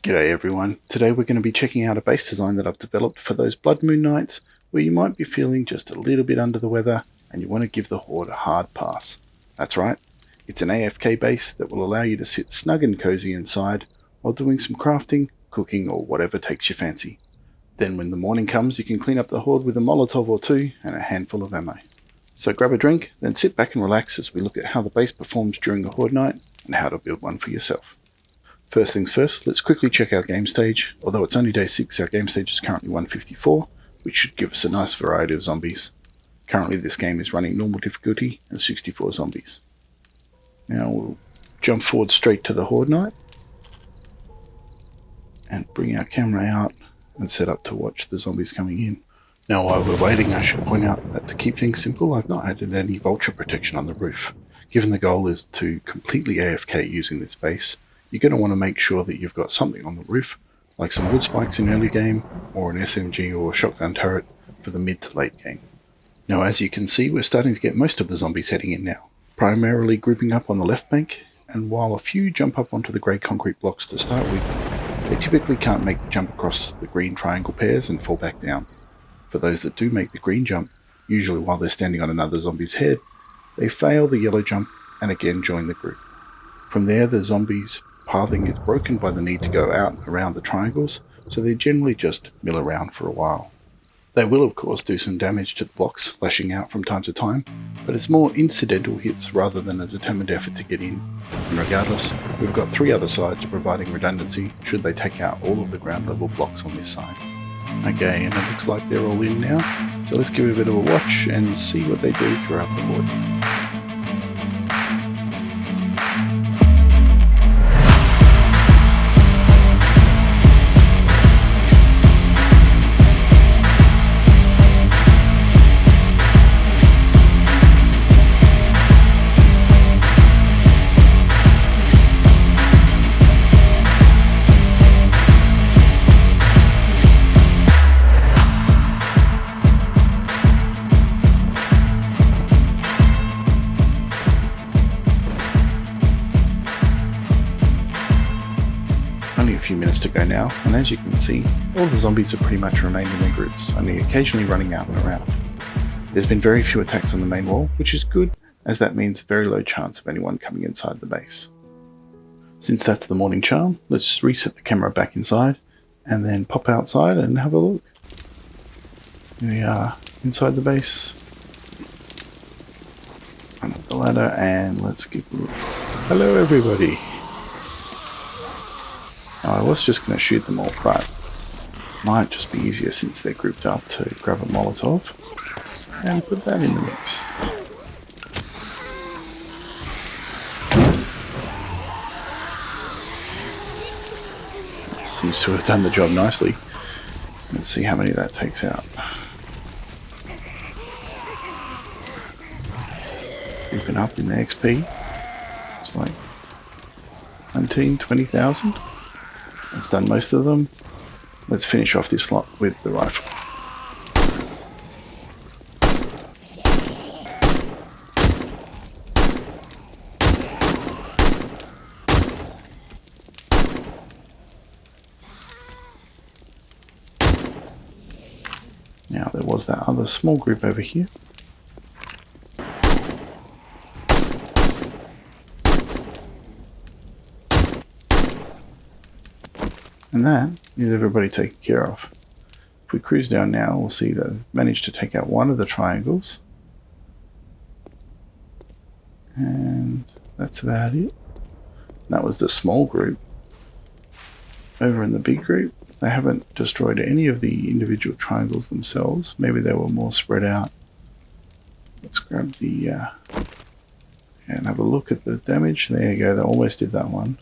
G'day everyone, today we're going to be checking out a base design that I've developed for those blood moon nights where you might be feeling just a little bit under the weather and you want to give the Horde a hard pass. That's right, it's an AFK base that will allow you to sit snug and cozy inside while doing some crafting, cooking or whatever takes your fancy. Then when the morning comes you can clean up the Horde with a Molotov or two and a handful of ammo. So grab a drink, then sit back and relax as we look at how the base performs during a Horde night and how to build one for yourself. First things first, let's quickly check our game stage. Although it's only day 6, our game stage is currently 154, which should give us a nice variety of zombies. Currently this game is running normal difficulty and 64 zombies. Now we'll jump forward straight to the Horde night and bring our camera out and set up to watch the zombies coming in. Now while we're waiting, I should point out that to keep things simple, I've not added any vulture protection on the roof. Given the goal is to completely AFK using this base, you're going to want to make sure that you've got something on the roof, like some wood spikes in early game, or an SMG or shotgun turret for the mid to late game. Now as you can see, we're starting to get most of the zombies heading in now, primarily grouping up on the left bank, and while a few jump up onto the grey concrete blocks to start with, they typically can't make the jump across the green triangle pairs and fall back down. For those that do make the green jump, usually while they're standing on another zombie's head, they fail the yellow jump and again join the group. From there the zombies' pathing is broken by the need to go out and around the triangles, so they generally just mill around for a while. They will of course do some damage to the blocks, lashing out from time to time, but it's more incidental hits rather than a determined effort to get in. And regardless, we've got 3 other sides providing redundancy should they take out all of the ground level blocks on this side. Okay, and it looks like they're all in now, so let's give it a bit of a watch and see what they do throughout the Horde. Only a few minutes to go now, and as you can see, all the zombies have pretty much remained in their groups, only occasionally running out and around. There's been very few attacks on the main wall, which is good, as that means very low chance of anyone coming inside the base. Since that's the morning charm, let's reset the camera back inside, and then pop outside and have a look. Here we are, inside the base. Run up the ladder, and let's give a look. Hello everybody! Now I was just going to shoot them all, but might just be easier since they're grouped up to grab a Molotov and put that in the mix. That seems to have done the job nicely. Let's see how many that takes out. Grouping up in the XP. It's like 20,000. It's done most of them. Let's finish off this lot with the rifle. Now there was that other small group over here. And that is everybody taken care of. If we cruise down now, we'll see that I've managed to take out one of the triangles. And that's about it. That was the small group. Over in the big group, they haven't destroyed any of the individual triangles themselves. Maybe they were more spread out. Let's grab the... and have a look at the damage. There you go, they almost did that one.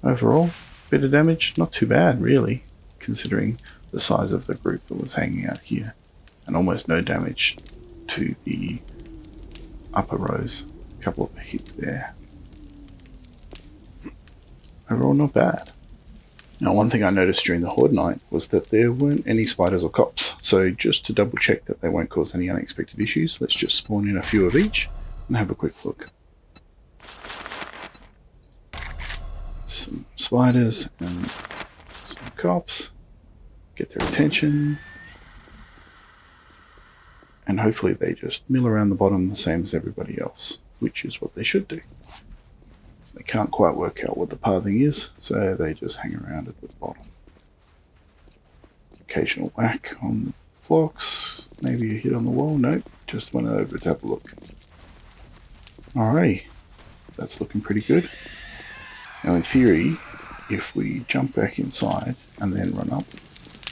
Overall, bit of damage, not too bad really, considering the size of the group that was hanging out here, and almost no damage to the upper rows. A couple of hits there. Overall not bad. Now one thing I noticed during the Horde night was that there weren't any spiders or cops, so just to double check that they won't cause any unexpected issues, let's just spawn in a few of each and have a quick look. Some spiders and some cops, get their attention, and hopefully they just mill around the bottom the same as everybody else, which is what they should do. They can't quite work out what the pathing is, so they just hang around at the bottom. Occasional whack on the blocks, maybe a hit on the wall. Nope, just went over to have a look. Alrighty, that's looking pretty good. Now in theory, if we jump back inside and then run up,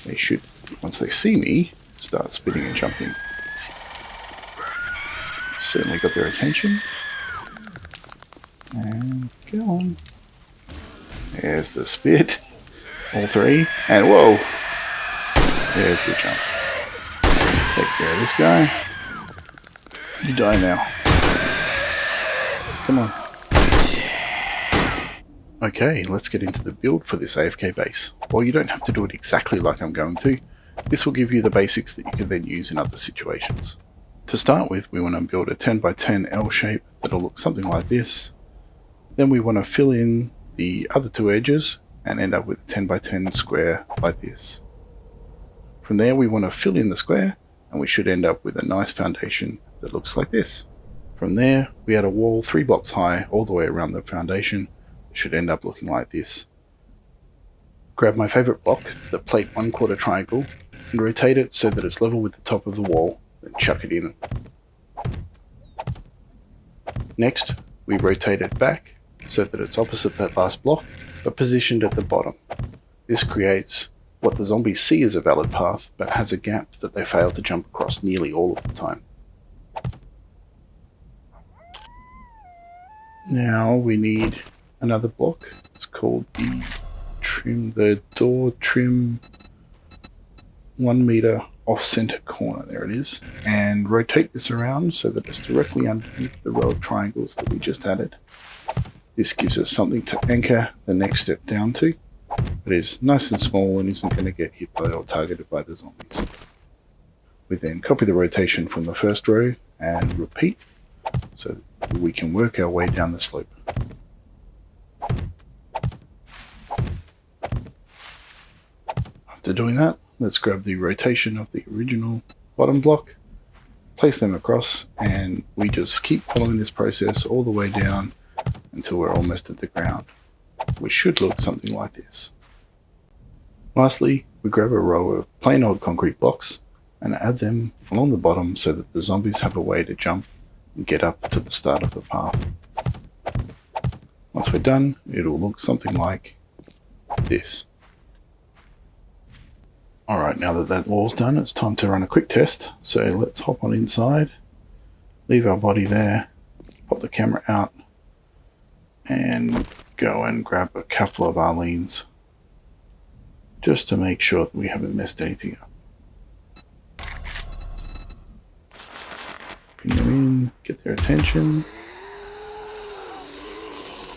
they should, once they see me, start spinning and jumping. Certainly got their attention. And go on. There's the spit. All three. And whoa! There's the jump. Take care of this guy. You die now. Come on. Okay, let's get into the build for this AFK base. While you don't have to do it exactly like I'm going to, this will give you the basics that you can then use in other situations. To start with, we want to build a 10 by 10 L shape that'll look something like this. Then we want to fill in the other two edges and end up with a 10 by 10 square like this. From there we want to fill in the square and we should end up with a nice foundation that looks like this. From there we add a wall 3 blocks high all the way around the foundation. It should end up looking like this. Grab my favourite block, the plate 1/4 triangle, and rotate it so that it's level with the top of the wall, then chuck it in. Next we rotate it back so that it's opposite that last block, but positioned at the bottom. This creates what the zombies see as a valid path, but has a gap that they fail to jump across nearly all of the time. Now we need another block. It's called the door trim 1 meter off center corner. There it is. And rotate this around so that it's directly underneath the row of triangles that we just added. This gives us something to anchor the next step down to. It is nice and small and isn't going to get hit by or targeted by the zombies. We then copy the rotation from the first row and repeat so that we can work our way down the slope. After doing that, let's grab the rotation of the original bottom block, place them across, and we just keep following this process all the way down until we're almost at the ground, which should look something like this. Lastly, we grab a row of plain old concrete blocks and add them along the bottom so that the zombies have a way to jump and get up to the start of the path. Once we're done, it'll look something like this. Alright, now that that wall's done, it's time to run a quick test. So let's hop on inside, leave our body there, pop the camera out, and go and grab a couple of Arlene's just to make sure that we haven't messed anything up. Bring them in, get their attention,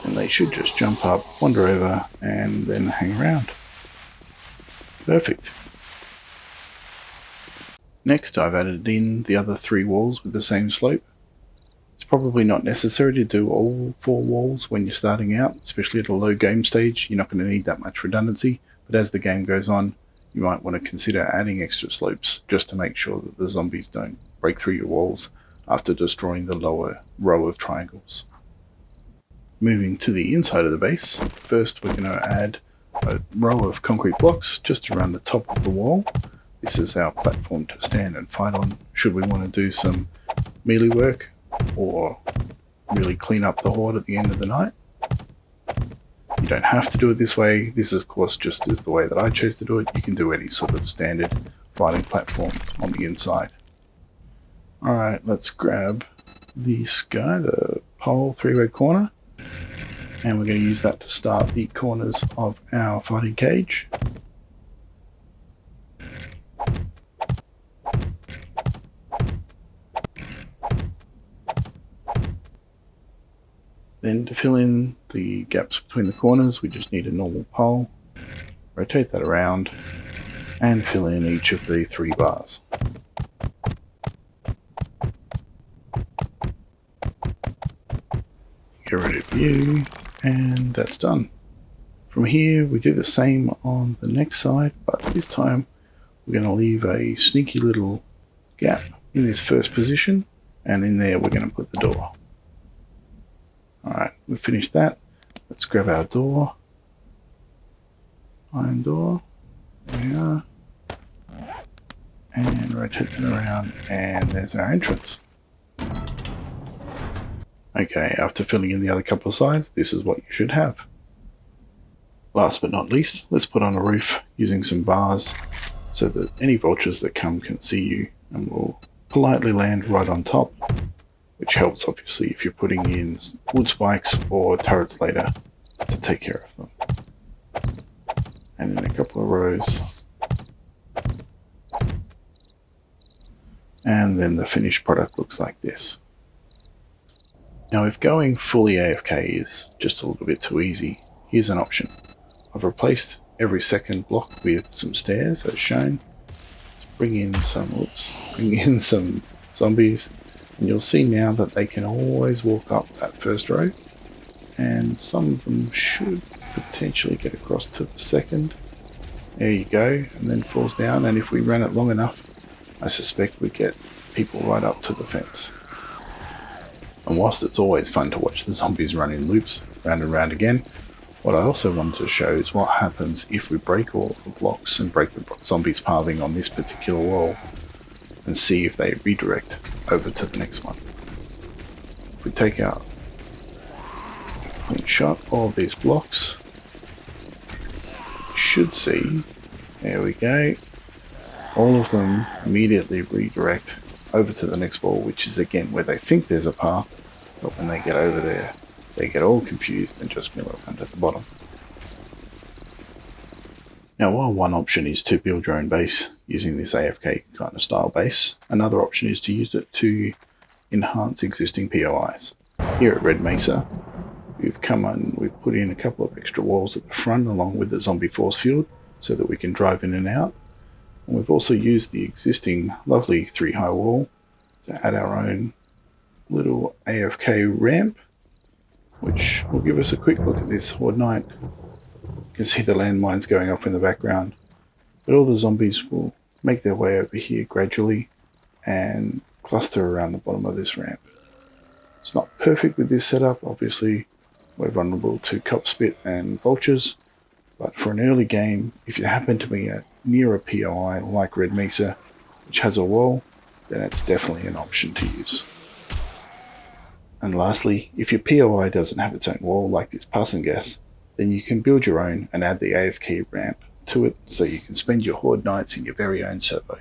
and they should just jump up, wander over, and then hang around. Perfect. Next, I've added in the other 3 walls with the same slope. It's probably not necessary to do all 4 walls when you're starting out, especially at a low game stage. You're not going to need that much redundancy, but as the game goes on, you might want to consider adding extra slopes just to make sure that the zombies don't break through your walls after destroying the lower row of triangles. Moving to the inside of the base, first we're going to add a row of concrete blocks just around the top of the wall. This is our platform to stand and fight on should we want to do some melee work or really clean up the horde at the end of the night. You don't have to do it this way. This of course just is the way that I chose to do it. You can do any sort of standard fighting platform on the inside. Alright, let's grab this guy, the pole 3-way corner, and we're going to use that to start the corners of our fighting cage. Then to fill in the gaps between the corners, we just need a normal pole, rotate that around, and fill in each of the 3 bars. Get rid of you, and that's done. From here we do the same on the next side, but this time we're going to leave a sneaky little gap in this first position, and in there we're going to put the door. Alright, we've finished that. Let's grab our door. Iron door. There we are. And rotate it around, and there's our entrance. Okay, after filling in the other couple of sides, this is what you should have. Last but not least, let's put on a roof using some bars so that any vultures that come can see you and will politely land right on top, which helps obviously if you're putting in wood spikes or turrets later to take care of them. And then a couple of rows. And then the finished product looks like this. Now if going fully AFK is just a little bit too easy, here's an option. I've replaced every second block with some stairs as shown. Let's bring in some zombies, and you'll see now that they can always walk up that first row, and some of them should potentially get across to the second. There you go, and then falls down, and if we ran it long enough, I suspect we'd get people right up to the fence. And whilst it's always fun to watch the zombies run in loops, round and round again, what I also wanted to show is what happens if we break all of the blocks and break the zombies' pathing on this particular wall, and see if they redirect over to the next one. If we take out a clean shot all of these blocks, you should see, there we go, all of them immediately redirect over to the next wall, which is again where they think there's a path, but when they get over there, they get all confused and just mill around at the bottom. Now while one option is to build your own base using this AFK kind of style base, another option is to use it to enhance existing POIs. Here at Red Mesa, we've put in a couple of extra walls at the front along with the zombie force field so that we can drive in and out. And we've also used the existing lovely 3-high wall to add our own little AFK ramp, which will give us a quick look at this Horde Night. You can see the landmines going off in the background, but all the zombies will make their way over here gradually and cluster around the bottom of this ramp. It's not perfect with this setup, obviously we're vulnerable to cop spit and vultures, but for an early game, if you happen to be near a POI like Red Mesa, which has a wall, then it's definitely an option to use. And lastly, if your POI doesn't have its own wall like this passing gas, then you can build your own and add the AFK ramp to it so you can spend your Horde nights in your very own servo.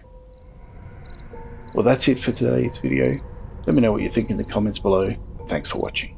Well, that's it for today's video. Let me know what you think in the comments below. Thanks for watching.